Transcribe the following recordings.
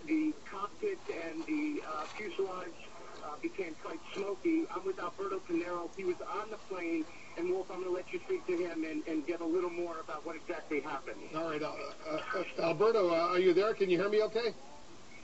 the cockpit and the fuselage became quite smoky. I'm with Alberto Pinero. He was on the plane. And Wolf, I'm going to let you speak to him and get a little more about what exactly happened. All right, Alberto, are you there? Can you hear me okay?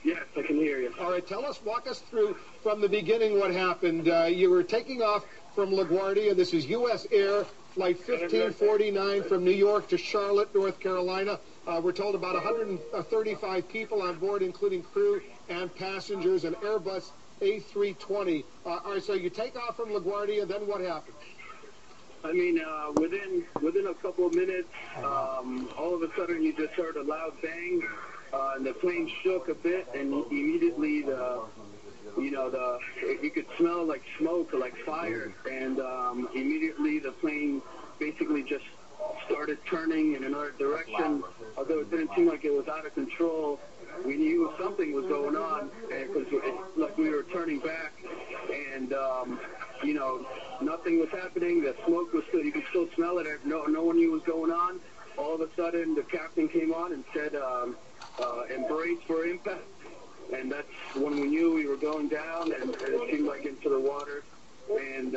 Yes, I can hear you. All right, walk us through from the beginning what happened. You were taking off from LaGuardia. This is US Air, flight 1549 from New York to Charlotte, North Carolina. We're told about 135 people on board, including crew and passengers, an Airbus A320. All right, so you take off from LaGuardia, then what happened? I mean, within a couple of minutes, all of a sudden you just heard a loud bang, and the plane shook a bit, and immediately you could smell like smoke or like fire, and immediately the plane basically just started turning in another direction. Although it didn't seem like it was out of control, we knew something was going on, because like we were turning back, and nothing was happening. The smoke was still, you could still smell it. No one knew what was going on. All of a sudden, the captain came on and said, embrace for impact. And that's when we knew we were going down, and it seemed like into the water. And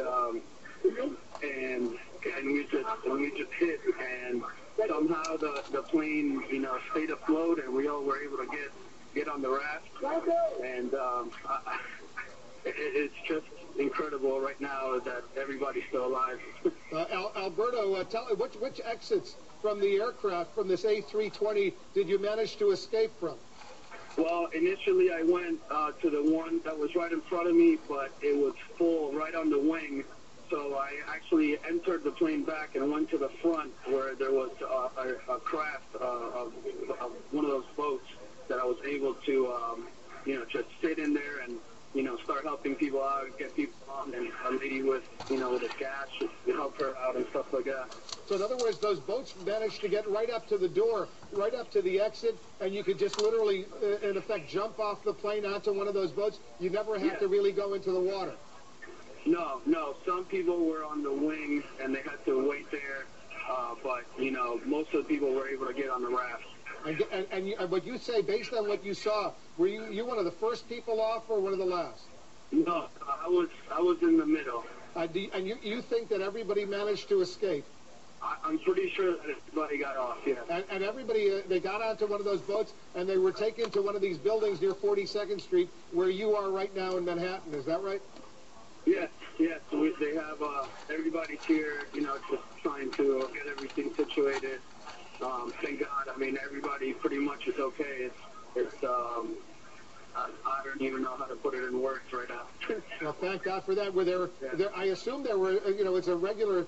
we just hit, and somehow the plane, stayed afloat, and we all were able to get on the raft. And it's just incredible right now that everybody's still alive. Alberto, tell me, which exits from the aircraft, from this A320, did you manage to escape from? Well, initially I went to the one that was right in front of me, but it was full right on the wing. So I actually entered the plane back and went to the front where there was a craft of one of those boats that I was able to, just sit in there and, start helping people out, get people on, and a lady with a gas to help her out and stuff like that. So in other words, those boats managed to get right up to the door, right up to the exit, and you could just literally, in effect, jump off the plane onto one of those boats. You never had to really go into the water. No. Some people were on the wing, and they had to wait there, but, most of the people were able to get on the raft. And what you say, based on what you saw, were you one of the first people off or one of the last? No, I was in the middle. And you think that everybody managed to escape? I'm pretty sure that everybody got off, yeah. And everybody, they got onto one of those boats, and they were taken to one of these buildings near 42nd Street, where you are right now in Manhattan. Is that right? Yes. So they have everybody's here, just trying to get everything situated. Thank God. I mean, everybody pretty much is okay. It's I don't even know how to put it in words right now. Well, thank God for that. Were there, I assume there were, it's a regular